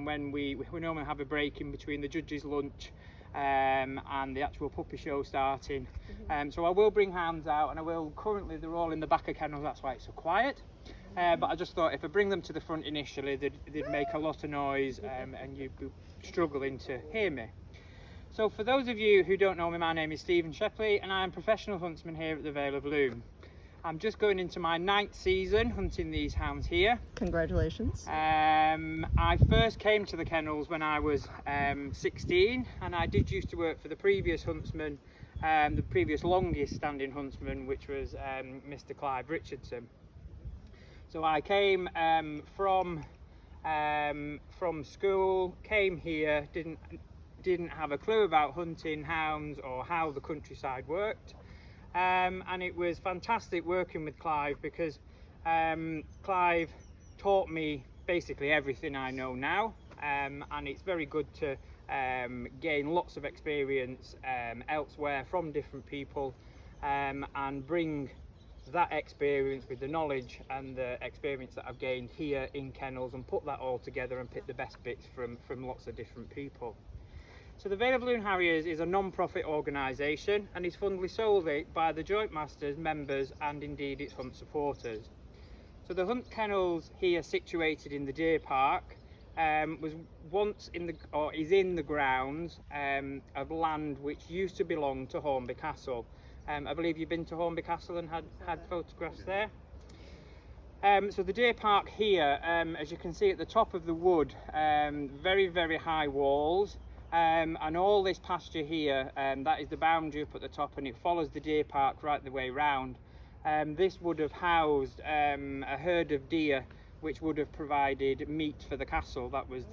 when we normally have a break in between the judges' lunch and the actual puppy show starting. So I will bring hounds out, and I will, currently they're all in the back of kennels, that's why it's so quiet. But I just thought if I bring them to the front initially, they'd make a lot of noise and you'd be struggling to hear me. So for those of you who don't know me, my name is Shepley and I'm a professional huntsman here at the Vale of Lune. I'm just going into my 9th season hunting these hounds here. Congratulations. I first came to the kennels when I was 16, and I did used to work for the previous huntsman, the previous longest standing huntsman, which was Mr. Clive Richardson. So I came from school, came here, didn't have a clue about hunting hounds or how the countryside worked. And it was fantastic working with Clive, because Clive taught me basically everything I know now, and it's very good to gain lots of experience elsewhere from different people, and bring that experience with the knowledge and the experience that I've gained here in kennels and put that all together and pick the best bits from lots of different people. So the Vale of Lune Harriers is a non-profit organisation and is funded solely by the joint masters, members and indeed its hunt supporters. So the hunt kennels here, situated in the deer park, was once is in the grounds of land which used to belong to Hornby Castle. I believe you've been to Hornby Castle and had photographs there. So the deer park here, as you can see at the top of the wood, very, very high walls. And all this pasture here, that is the boundary up at the top, and it follows the deer park right the way round. This would have housed a herd of deer, which would have provided meat for the castle. That was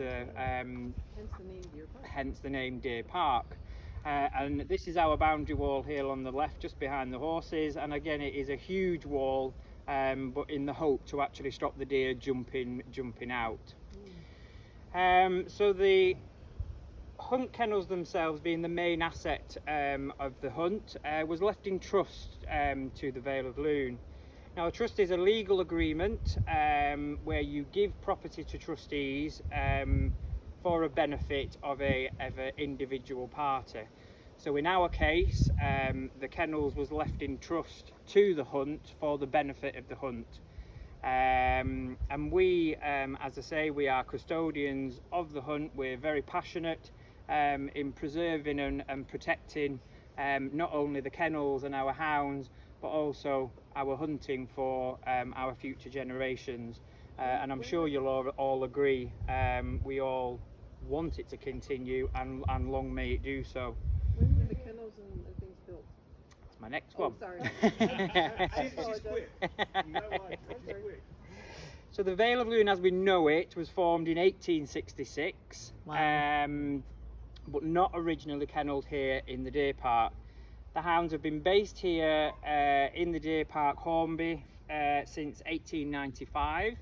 hence the name Deer Park. And this is our boundary wall here on the left, just behind the horses. And again, it is a huge wall, but in the hope to actually stop the deer jumping out. So the hunt kennels themselves, being the main asset of the hunt, was left in trust to the Vale of Lune. Now, a trust is a legal agreement where you give property to trustees for a benefit of an individual party. So in our case, the kennels was left in trust to the hunt for the benefit of the hunt. And we, as I say, we are custodians of the hunt. We're very passionate in preserving and protecting not only the kennels and our hounds, but also our hunting for our future generations. And I'm sure you'll all agree, we all want it to continue, and long may it do so. When were the kennels and things built? That's my next one. Sorry. So the Vale of Lune as we know it was formed in 1866. Wow. But not originally kennelled here in the deer park. The hounds have been based here in the deer park, Hornby, since 1895.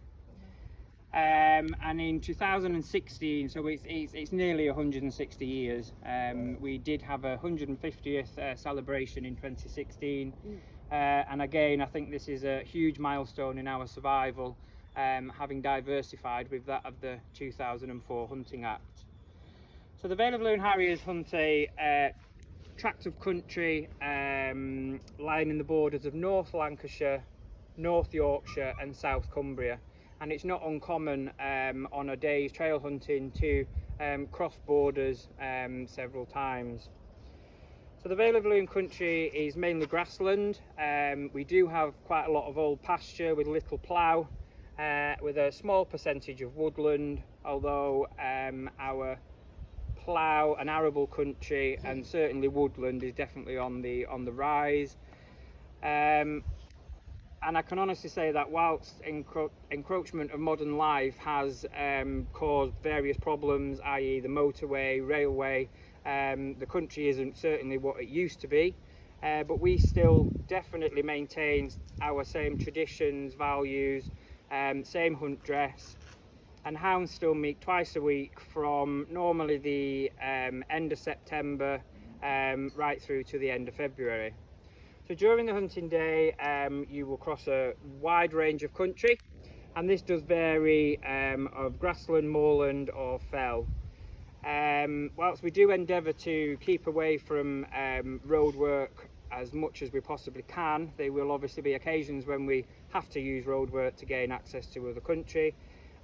And in 2016, so it's nearly 160 years. We did have a 150th celebration in 2016. And again, I think this is a huge milestone in our survival, having diversified with that of the 2004 Hunting Act. So the Vale of Lune Harriers hunt a tract of country lying the borders of North Lancashire, North Yorkshire and South Cumbria. And it's not uncommon on a day's trail hunting to cross borders several times. So the Vale of Lune country is mainly grassland. We do have quite a lot of old pasture with little plough, with a small percentage of woodland, although our plough and arable country and certainly woodland is definitely on the rise. And I can honestly say that whilst encroachment of modern life has caused various problems, i.e. the motorway, railway, the country isn't certainly what it used to be, but we still definitely maintain our same traditions, values, same hunt dress, and hounds still meet twice a week from normally the end of September right through to the end of February. So during the hunting day, you will cross a wide range of country. and this does vary of grassland, moorland or fell. Whilst we do endeavour to keep away from road work as much as we possibly can, there will obviously be occasions when we have to use road work to gain access to other country,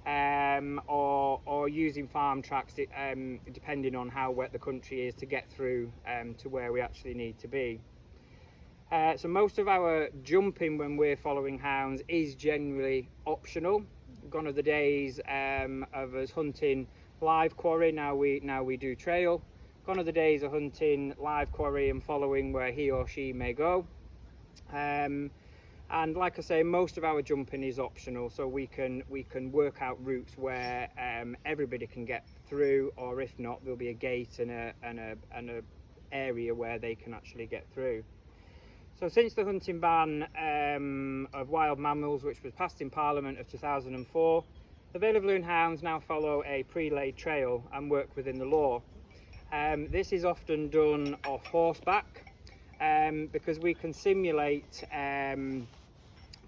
or using farm tracks depending on how wet the country is to get through to where we actually need to be. So most of our jumping when we're following hounds is generally optional. Gone are the days of us hunting live quarry. Now we do trail. Gone are the days of hunting live quarry and following where he or she may go. And like I say, most of our jumping is optional, so we can work out routes where everybody can get through, or if not, there'll be a gate and a area where they can actually get through. So since the hunting ban of wild mammals, which was passed in Parliament of 2004, the Vale of Lune hounds now follow a pre-laid trail and work within the law. This is often done off horseback because we can simulate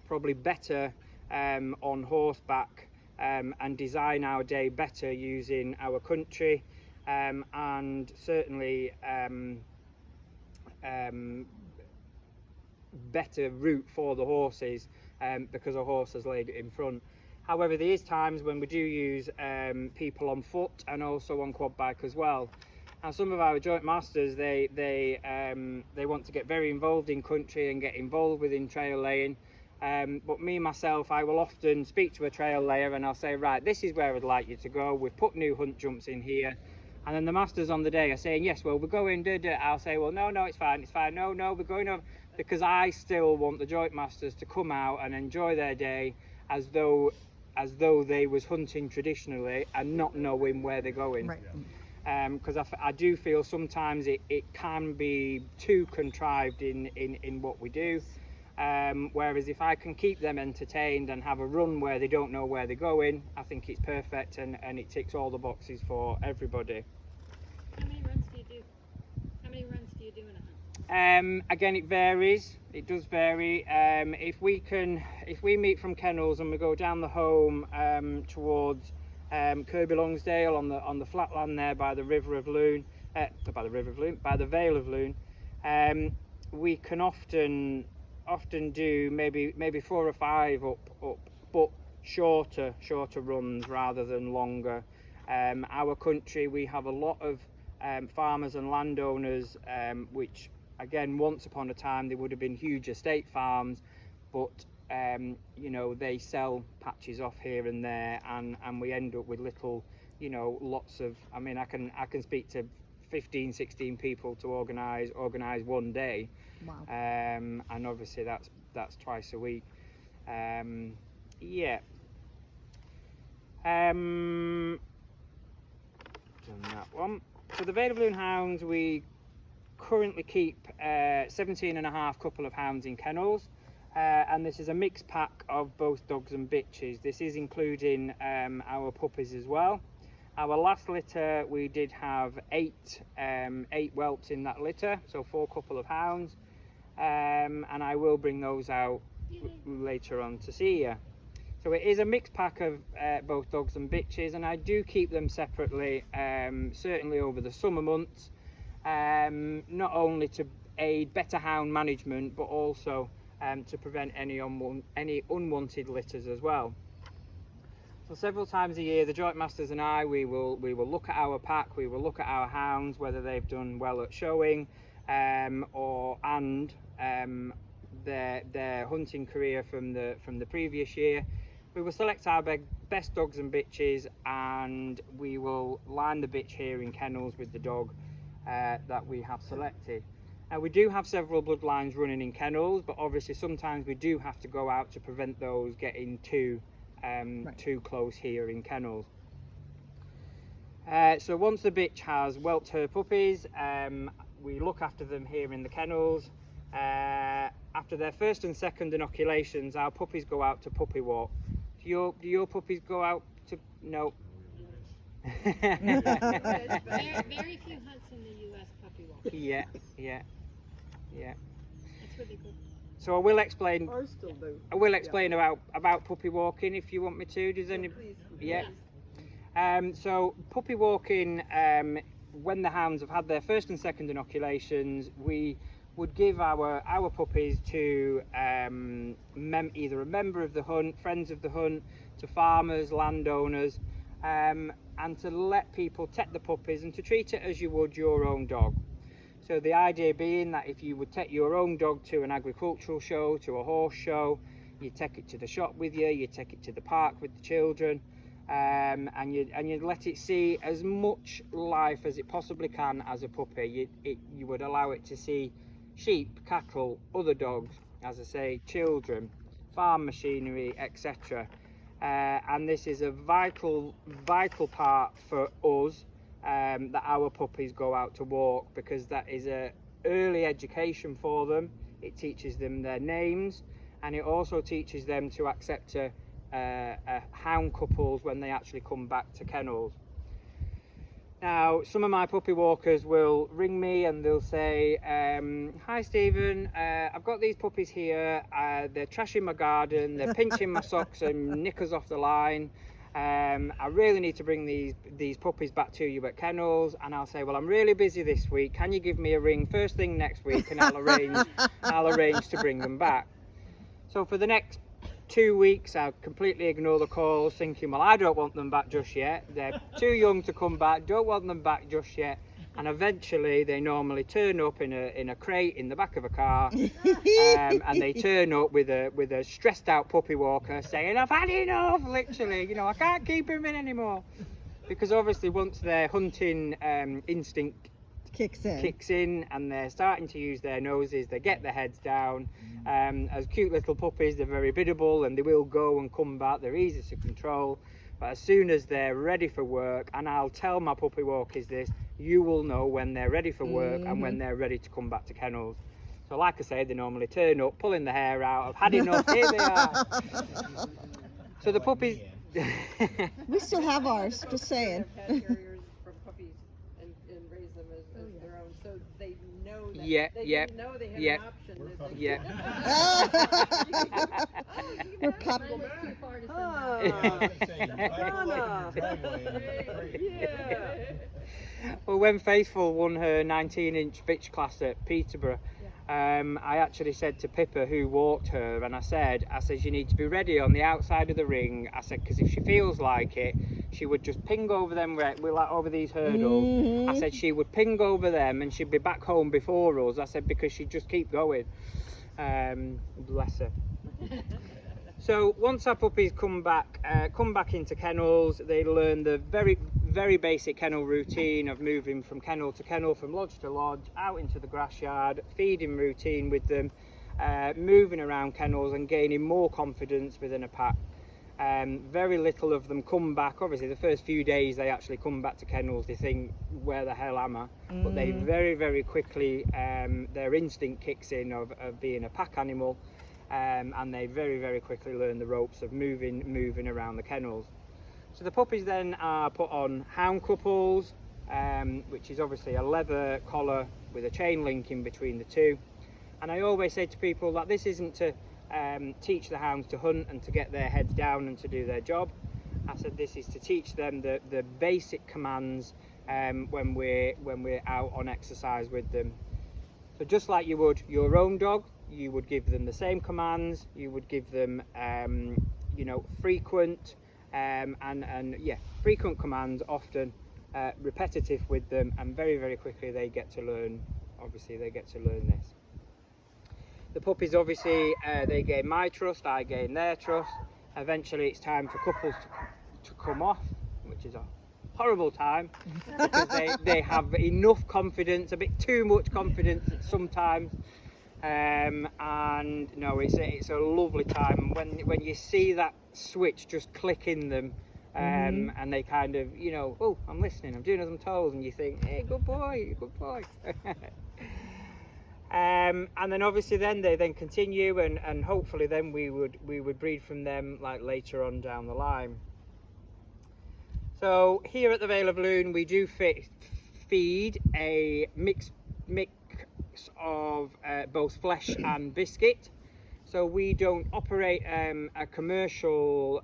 probably better on horseback and design our day better using our country and certainly better route for the horses because a horse has laid it in front. However, there is times when we do use people on foot and also on quad bike as well. Now, some of our joint masters they want to get very involved in country and get involved within trail laying. But me myself, I will often speak to a trail layer and I'll say, right, this is where I'd like you to go. We've put new hunt jumps in here. And then the masters on the day are saying, yes, well, we're going, I'll say, well, no, it's fine. No, we're going over. Because I still want the joint masters to come out and enjoy their day as though they was hunting traditionally and not knowing where they're going. Right. Because I do feel sometimes it can be too contrived in what we do. Whereas if I can keep them entertained and have a run where they don't know where they're going, I think it's perfect and it ticks all the boxes for everybody. How many runs do you do? How many runs do you do in a hunt? Again, it varies. It does vary. If we meet from Kennels and we go down the home towards Kirby Longsdale on the flatland there by the River of Lune, by the Vale of Lune, we can often do maybe 4 or 5 up, but shorter runs rather than longer. Our country, we have a lot of farmers and landowners which again, once upon a time they would have been huge estate farms, but you know, they sell patches off here and there, and we end up with little, you know, lots of, I mean, I can speak to 15-16 people to organize one day. Wow. And obviously that's twice a week. Yeah. Done that one. So the Vale of Lune hounds, we currently keep 17 and a half couple of hounds in kennels, and this is a mixed pack of both dogs and bitches. This is including our puppies as well. Our last litter, we did have 8 whelps in that litter, so 4 couple of hounds, and I will bring those out later on to see you. So it is a mixed pack of both dogs and bitches, and I do keep them separately, certainly over the summer months, not only to aid better hound management, but also to prevent any unwanted litters as well. So several times a year, the joint masters and I, we will look at our pack, we will look at our hounds, whether they've done well at showing, their hunting career from the previous year. We will select our best dogs and bitches, and we will line the bitch here in kennels with the dog that we have selected. Now, we do have several bloodlines running in kennels, but obviously sometimes we do have to go out to prevent those getting too close here in kennels. So once the bitch has whelped her puppies, we look after them here in the kennels. After their first and second inoculations, our puppies go out to puppy walk. Do your puppies go out to? No. Very few hunts in the U.S. puppy walk. Yeah. That's where they go. So I will explain. Ours still do. I will explain about puppy walking if you want me to. Does any? Please. Yeah. So puppy walking, when the hounds have had their first and second inoculations, we would give our puppies to either a member of the hunt, friends of the hunt, to farmers, landowners, and to let people take the puppies and to treat it as you would your own dog. So the idea being that if you would take your own dog to an agricultural show, to a horse show, you take it to the shop with you take it to the park with the children, and you'd let it see as much life as it possibly can as a puppy. You would allow it to see sheep, cattle, other dogs, as I say, children, farm machinery, etc. And this is a vital part for us, that our puppies go out to walk, because that is a early education for them. It teaches them their names, and it also teaches them to accept hound couples when they actually come back to kennels. Now, some of my puppy walkers will ring me and they'll say, hi Stephen, I've got these puppies here, they're trashing my garden, they're pinching my socks and knickers off the line. I really need to bring these puppies back to you at kennels. And I'll say, well, I'm really busy this week, can you give me a ring first thing next week, and I'll arrange to bring them back. So for the next 2 weeks I'll completely ignore the calls, thinking, well, I don't want them back just yet, they're too young to come back, don't want them back just yet. And eventually they normally turn up in a crate in the back of a car, and they turn up with a stressed out puppy walker saying, I've had enough, literally, I can't keep him in anymore. Because obviously once their hunting instinct Kicks in and they're starting to use their noses, they get their heads down. As cute little puppies, they're very biddable and they will go and come back, they're easy to control. But as soon as they're ready for work, and I'll tell my puppy walkers this, you will know when they're ready for work and when they're ready to come back to kennels. So like I say, they normally turn up, pulling the hair out, I've had enough, here they are. So the puppies... We still have ours, just saying. Have had Harriers from puppies and raise them as their own, so they know that they didn't know they had an option. We're pup. Mine was too far to send Well, when Faithful won her 19-inch bitch class at Peterborough, I actually said to Pippa, who walked her, and I said, you need to be ready on the outside of the ring. I said, because if she feels like it, she would just ping over them, over these hurdles. I said she would ping over them and she'd be back home before us. I said, because she'd just keep going. Bless her. So once our puppies come back into kennels, they learn the very, very basic kennel routine of moving from kennel to kennel, from lodge to lodge, out into the grass yard, feeding routine with them, moving around kennels and gaining more confidence within a pack. Very little of them come back. Obviously the first few days they actually come back to kennels, they think, where the hell am I? But they very, very quickly, their instinct kicks in of being a pack animal. And they very, very quickly learn the ropes of moving around the kennels. So the puppies then are put on hound couples, which is obviously a leather collar with a chain link in between the two. And I always say to people that this isn't to teach the hounds to hunt and to get their heads down and to do their job. I said this is to teach them the basic commands when we're out on exercise with them. So just like you would your own dog, you would give them the same commands. You would give them, frequent frequent commands, often repetitive with them, and very, very quickly they get to learn. Obviously, they get to learn this. The puppies, obviously, they gain my trust. I gain their trust. Eventually, it's time for couples to come off, which is a horrible time because they have enough confidence, a bit too much confidence sometimes. And no, it's a lovely time when you see that switch just click in them, and they kind of, oh, I'm listening, I'm doing as I'm told, and you think, hey, good boy. And then obviously they continue, and hopefully then we would breed from them like later on down the line. So here at the Vale of Lune, we do feed a mix of both flesh and biscuit. So we don't operate a commercial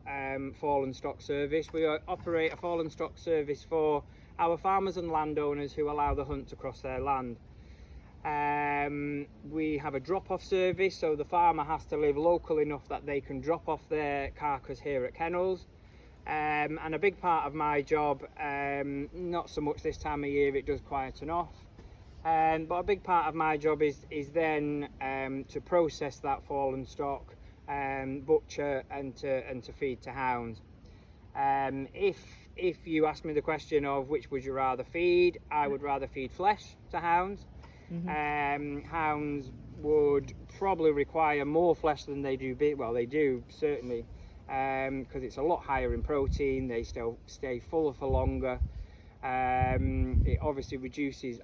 fallen stock service. We operate a fallen stock service for our farmers and landowners who allow the hunt to cross their land. We have a drop-off service, so the farmer has to live local enough that they can drop off their carcass here at Kennels. And a big part of my job, not so much this time of year, it does quieten off, but a big part of my job is then to process that fallen stock, butcher and to feed to hounds. If you ask me the question of which would you rather feed, I would rather feed flesh to hounds. Hounds would probably require more flesh than they do beef. Well, they do certainly, because it's a lot higher in protein. They still stay fuller for longer. It obviously reduces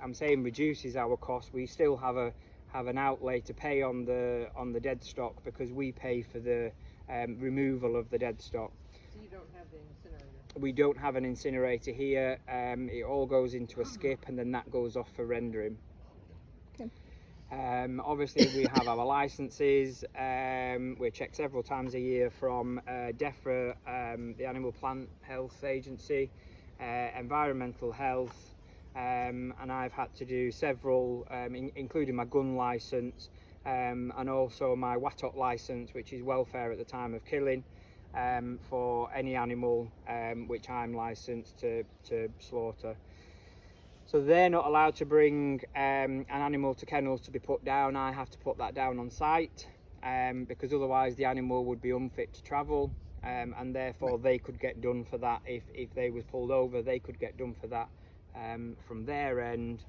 our cost. We still have an outlay to pay on the dead stock because we pay for the removal of the dead stock. So you don't have the incinerator? We don't have an incinerator here. It all goes into a skip and then that goes off for rendering. Okay. Obviously we have our licenses. We're checked several times a year from DEFRA, the Animal Plant Health Agency, environmental health, and I've had to do several, including my gun license, and also my WATOC license, which is welfare at the time of killing, for any animal which I'm licensed to slaughter. So they're not allowed to bring an animal to kennels to be put down. I have to put that down on site, because otherwise the animal would be unfit to travel, and therefore they could get done for that. If they was pulled over, they could get done for that from their end.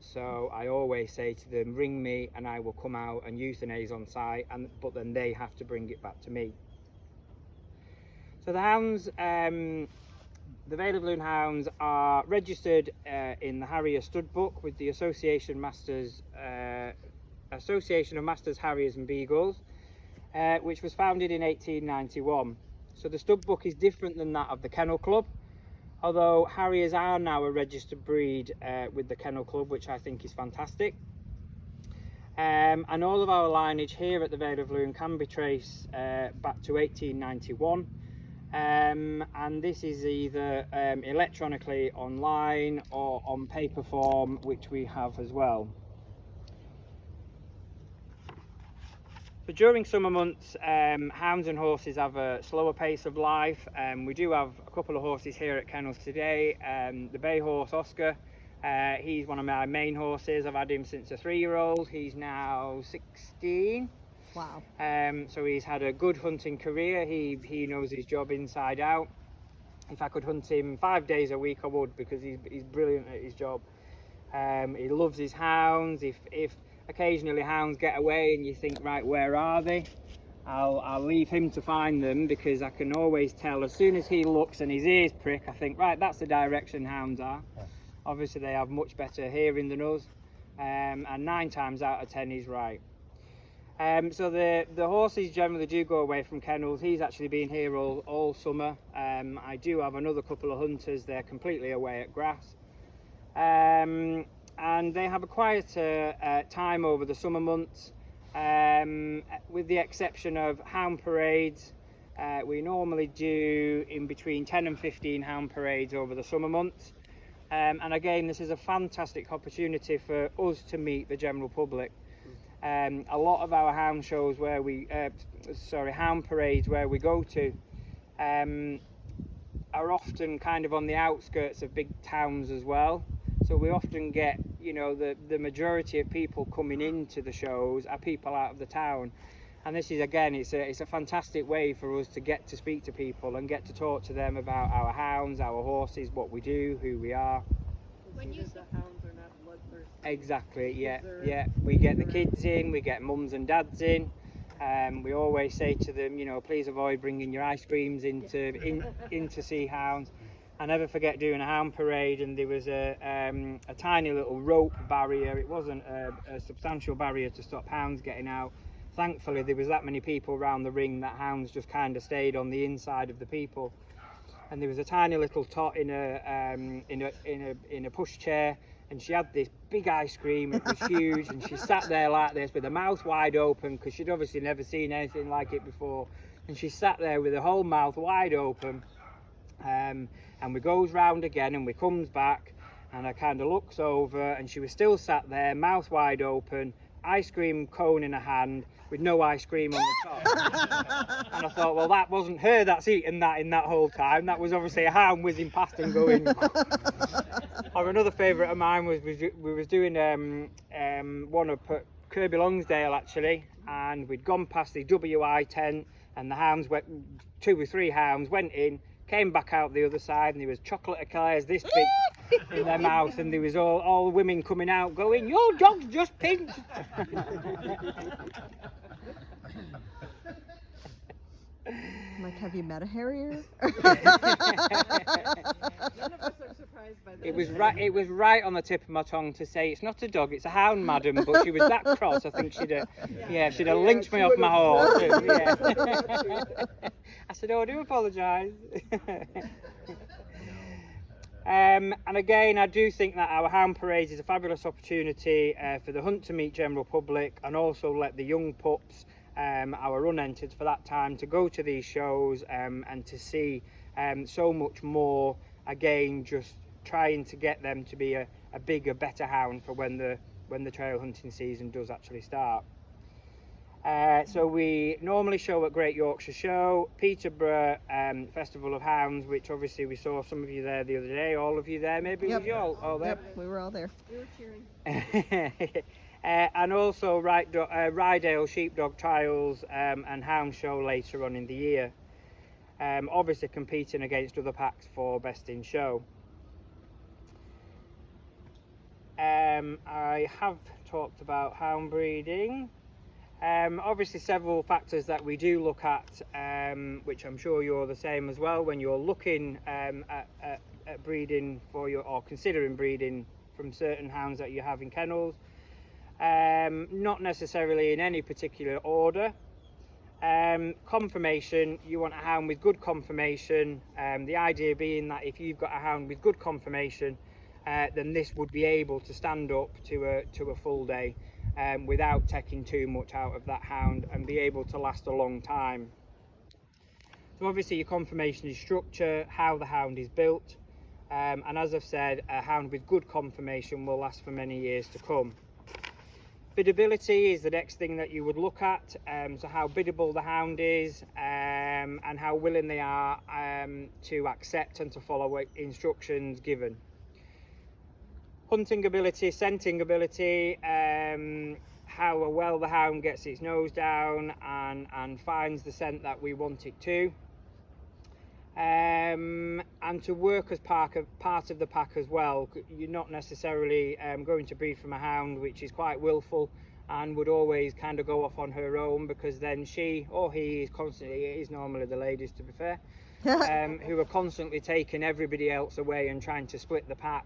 So I always say to them, ring me and I will come out and euthanize on site, but then they have to bring it back to me. So the hounds, the Vale of Lune hounds are registered in the Harrier stud book with the Association of Masters Harriers and Beagles, which was founded in 1891. So the stud book is different than that of the Kennel Club, although Harriers are now a registered breed with the Kennel Club, which I think is fantastic. And all of our lineage here at the Vale of Lune can be traced back to 1891. And this is either electronically online or on paper form, which we have as well. So during summer months, hounds and horses have a slower pace of life. We do have a couple of horses here at Kennels today. The bay horse Oscar, he's one of my main horses. I've had him since a 3-year-old. He's now 16. Wow. So he's had a good hunting career. He knows his job inside out. If I could hunt him 5 days a week, I would, because he's brilliant at his job. He loves his hounds. If occasionally hounds get away and you think, right, where are they? I'll leave him to find them, because I can always tell as soon as he looks and his ears prick, I think, right, that's the direction hounds are. Obviously they have much better hearing than us, and 9 times out of 10 he's right. So the horses generally do go away from kennels. He's actually been here all summer. I do have another couple of hunters. They're completely away at grass, and they have a quieter time over the summer months, with the exception of hound parades. We normally do in between 10 and 15 hound parades over the summer months, and again, this is a fantastic opportunity for us to meet the general public. A lot of our hound shows where hound parades where we go to are often kind of on the outskirts of big towns as well. So we often get, the majority of people coming into the shows are people out of the town. And this is, again, it's a fantastic way for us to get to speak to people and get to talk to them about our hounds, our horses, what we do, who we are. When you the hounds are not bloodthirsty. Exactly, yeah. We get the kids in, we get mums and dads in. We always say to them, please avoid bringing your ice creams in to see hounds. I never forget doing a hound parade, and there was a tiny little rope barrier. It wasn't a substantial barrier to stop hounds getting out. Thankfully, there was that many people around the ring that hounds just kind of stayed on the inside of the people. and there was a tiny little tot in a pushchair, and she had this big ice cream. It was huge, and she sat there like this with her mouth wide open, because she'd obviously never seen anything like it before, and she sat there with her whole mouth wide open. And we goes round again, and we comes back, and I kind of looks over, and she was still sat there, mouth wide open, ice cream cone in her hand with no ice cream on the top. And I thought, well, that wasn't her that's eaten that in that whole time. That was obviously a hound whizzing past and going. Or another favourite of mine was we was doing one up at Kirby Longsdale actually, and we'd gone past the WI tent, and the hounds went, 2 or 3 hounds went in, came back out the other side, and there was chocolate eclairs this big in their mouth, and there was all the women coming out going, "Your dog's just pinched." Like, have you met a Harrier? None of us are surprised by that. It was right on the tip of my tongue to say it's not a dog, it's a hound, madam. But she was that cross, I think she'd have linked me off my horse. Yeah. I said, "Oh, I do apologise." And again, I do think that our hound parades is a fabulous opportunity for the hunt to meet general public, and also let the young pups, our unentered for that time, to go to these shows and to see so much more. Again, just trying to get them to be a bigger, better hound for when the trail hunting season does actually start. So we normally show at Great Yorkshire Show, Peterborough Festival of Hounds, which obviously we saw some of you there the other day, all of you there, maybe. Yep. Was you all there? Yep, we were all there. We were cheering. And also Rydale Sheepdog Trials and Hound Show later on in the year. Obviously competing against other packs for Best in Show. I have talked about hound breeding. Obviously several factors that we do look at, which I'm sure you're the same as well when you're looking at breeding or considering breeding from certain hounds that you have in kennels. Not necessarily in any particular order. Conformation, you want a hound with good conformation. The idea being that if you've got a hound with good conformation, then this would be able to stand up to a full day without taking too much out of that hound, and be able to last a long time. So obviously your conformation is structure, how the hound is built, and as I've said, a hound with good conformation will last for many years to come. Biddability is the next thing that you would look at, so how biddable the hound is, and how willing they are to accept and to follow instructions given. Hunting ability, scenting ability, how well the hound gets its nose down and finds the scent that we want it to. And to work as part of the pack as well. You're not necessarily going to breed from a hound which is quite willful and would always kind of go off on her own, because then she or he is constantly, it is normally the ladies to be fair, who are constantly taking everybody else away and trying to split the pack,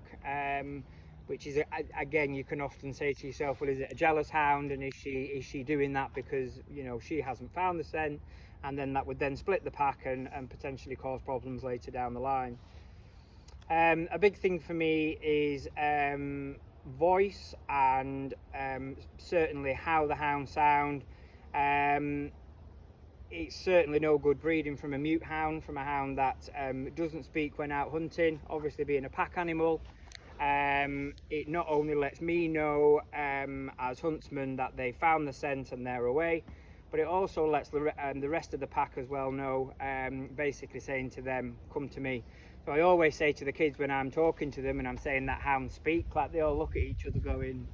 which is, again, you can often say to yourself, well, is it a jealous hound, and is she doing that because, you know, she hasn't found the scent? And then that would then split the pack and potentially cause problems later down the line. A big thing for me is voice and certainly how the hounds sound. It's certainly no good breeding from a mute hound, from a hound that doesn't speak when out hunting. Obviously being a pack animal, it not only lets me know as huntsman that they found the scent and they're away, but it also lets the rest of the pack as well know, basically saying to them, come to me. So I always say to the kids when I'm talking to them and I'm saying that hounds speak, like they all look at each other going,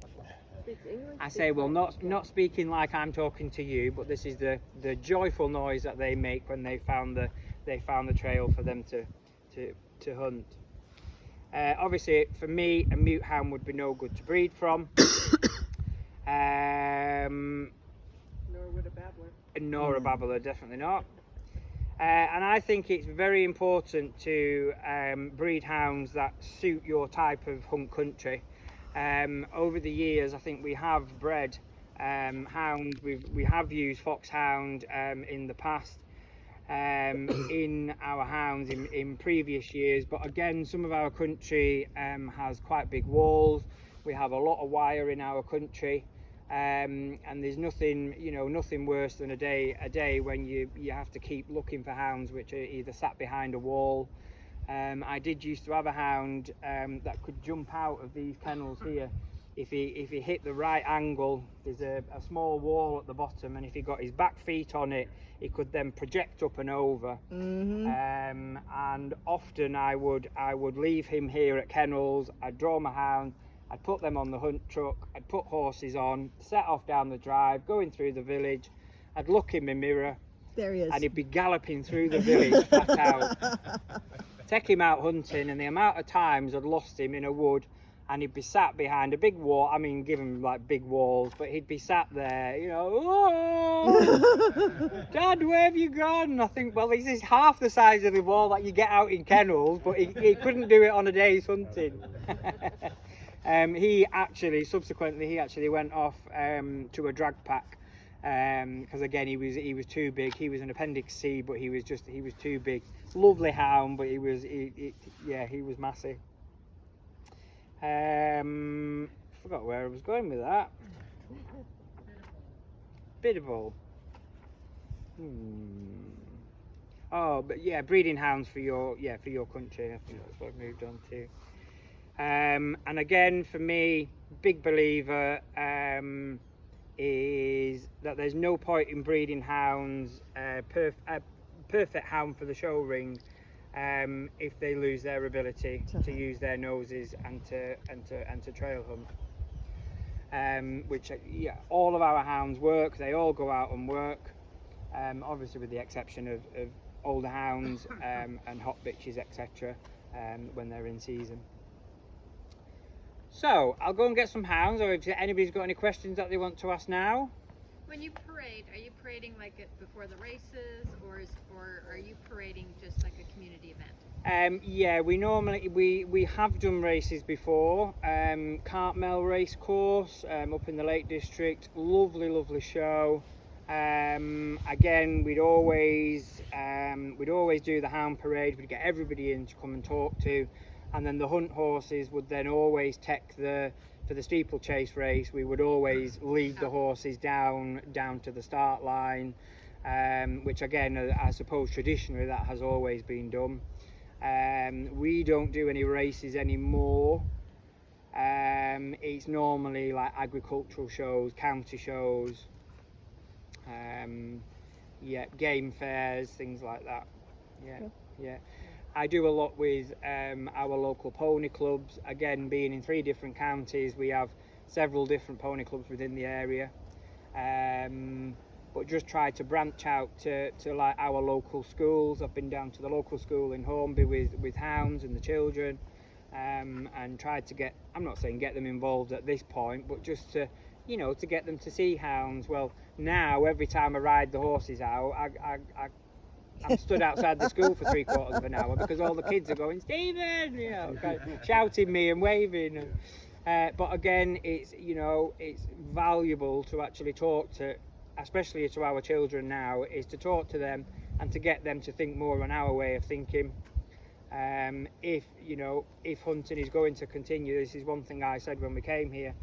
I say, well, not speaking like I'm talking to you, but this is the joyful noise that they make when they found the trail for them to hunt. Obviously for me, a mute hound would be no good to breed from. Nor would a babbler. Nor a babbler, definitely not. And I think it's very important to breed hounds that suit your type of hunt country. Over the years, I think we have bred hounds. We have used foxhound in the past, in our hounds in previous years, but again, some of our country has quite big walls. We have a lot of wire in our country, and there's nothing, you know, nothing worse than a day when you have to keep looking for hounds which are either sat behind a wall. I did used to have a hound that could jump out of these kennels here. If he hit the right angle, there's a small wall at the bottom, and if he got his back feet on it, he could then project up and over. And often I would leave him here at Kennels. I'd draw my hound, I'd put them on the hunt truck, I'd put horses on, set off down the drive, going through the village. I'd look in my mirror, there he is, and he'd be galloping through the village flat out. Take him out hunting, and the amount of times I'd lost him in a wood, and he'd be sat behind a big wall. I mean, give him like big walls, but he'd be sat there, you know, oh, Dad, where have you gone? And I think, well, this is half the size of the wall that you get out in Kennels, but he couldn't do it on a day's hunting. He actually went off to a drag pack, because again he was too big. He was an appendix C, but he was too big. Lovely hound, but he was massive. Forgot where I was going with that. Biddable. Oh, but yeah, breeding hounds for your country. I think that's what I've moved on to. And again, for me, big believer is that there's no point in breeding hounds, perfect hound for the show ring, if they lose their ability to use their noses and to trail hunt. Which all of our hounds work. They all go out and work. Obviously, with the exception of older hounds and hot bitches, etc. When they're in season. So I'll go and get some hounds, or if anybody's got any questions that they want to ask now. When you parade, are you parading like before the races, or are you parading just like a community event? Yeah, we have done races before. Cartmel race course up in the Lake District, lovely show. Again, we'd always do the hound parade. We'd get everybody in to come and talk to. And then the hunt horses would then always take for the steeplechase race. We would always lead the horses down to the start line, which again, I suppose traditionally that has always been done. We don't do any races anymore. It's normally like agricultural shows, county shows, game fairs, things like that. Yeah. I do a lot with our local pony clubs. Again, being in 3 different counties, we have several different pony clubs within the area. But just try to branch out to like our local schools. I've been down to the local school in Hornby with hounds and the children, and tried to get, I'm not saying get them involved at this point, but just to get them to see hounds. Well, now every time I ride the horses out, I'm stood outside the school for 3/4 of an hour because all the kids are going, Stephen, shouting me and waving. But again, it's valuable to actually talk to, especially to our children now, is to talk to them and to get them to think more on our way of thinking. If hunting is going to continue, this is one thing I said when we came here,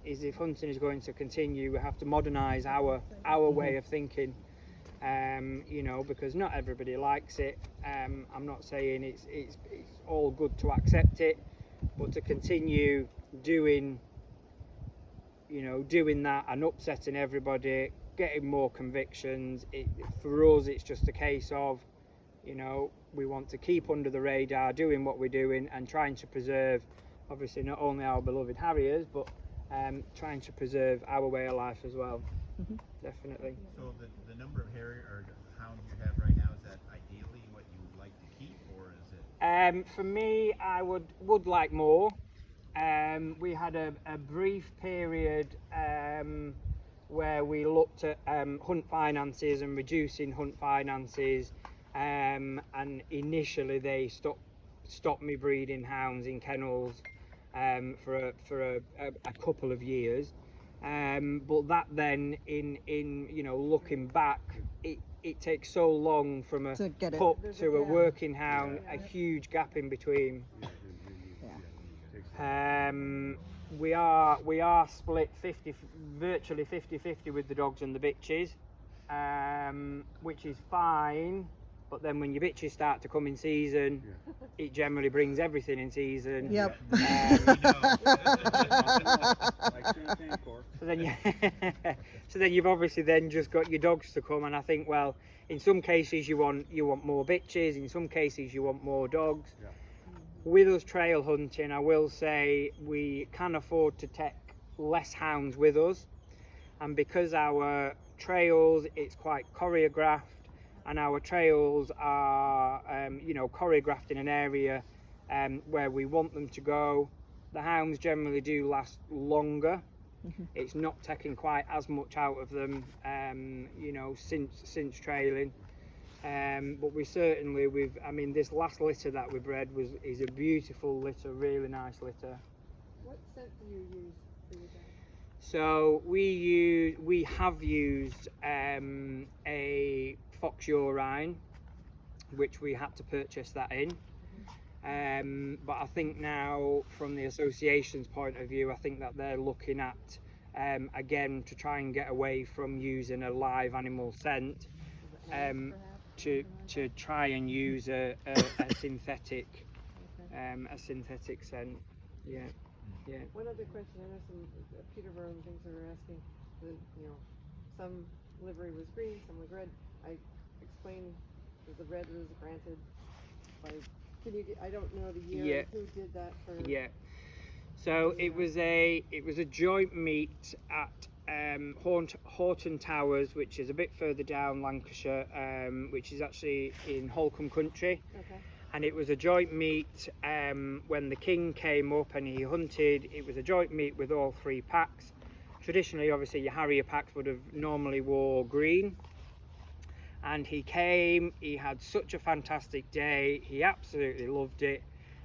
is if hunting is going to continue, we have to modernise our way of thinking. Because not everybody likes it. I'm not saying it's all good to accept it, but to continue doing that and upsetting everybody, getting more convictions, for us it's just a case of, we want to keep under the radar, doing what we're doing and trying to preserve, obviously, not only our beloved Harriers, but trying to preserve our way of life as well. Definitely. So the number of Harrier or hounds you have right now, is that ideally what you would like to keep, or is it? For me, I would like more. We had a brief period where we looked at hunt finances and reducing hunt finances, and initially they stopped me breeding hounds in kennels for a couple of years. But that then, in looking back, it takes so long from a To get it. pup There's to a gap. working hound, a huge gap in between. We are split virtually 50-50 with the dogs and the bitches, which is fine. But then when your bitches start to come in season, it generally brings everything in season. Yep. So then, so then you've obviously then just got your dogs to come, and I think, well, in some cases you want more bitches, in some cases you want more dogs. With us trail hunting, I will say we can afford to take less hounds with us, and because our trails, it's quite choreographed, and our trails are choreographed in an area where we want them to go. The hounds generally do last longer. It's not taking quite as much out of them since trailing, but we certainly this last litter that we bred is a beautiful litter, really nice litter. What scent do you use for your dog? So we have used a fox urine, which we had to purchase that in. But I think now, from the association's point of view, I think that they're looking at again to try and get away from using a live animal scent, to try and use a synthetic scent. Yeah. One other question, I know some Peterborough and things are asking, some livery was green, some was red. I explained that the red was granted by, I don't know the year, who did that for? Yeah. So it was a joint meet at Horton Towers, which is a bit further down Lancashire, which is actually in Holcombe Country. Okay. And it was a joint meet when the king came up and he hunted. It was a joint meet with all three packs. Traditionally, obviously, your Harrier packs would have normally wore green. And he came, he had such a fantastic day, he absolutely loved it.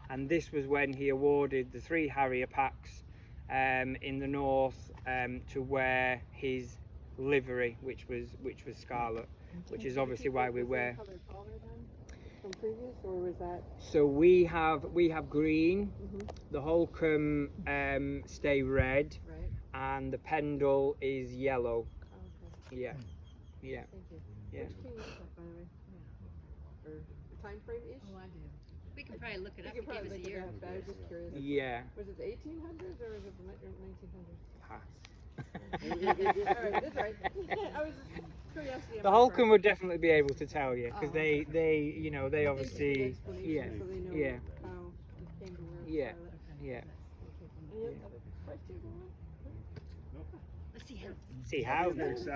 And this was when he awarded the 3 Harrier packs in the north to wear his livery, which was scarlet, which is obviously why we wear. From previous, or was that? So we have green, the Holcombe stay red, Right. and the Pendle is yellow. Okay. Yeah. Thank you. Yeah. Which king is that, by the way? Or the time frame-ish? Oh, I do. We can probably look it You up can and give probably us a look it year. up, but I was just curious. Yeah. Was it the 1800s or was it the 1900s? Pass. Alright, that's right. I was just curiosity. The Holcombe would definitely be able to tell you, because they obviously, yeah, So they know yeah, how it came to where Yeah. Charlotte. yeah. Any other questions? Let's see how. See how.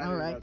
All right.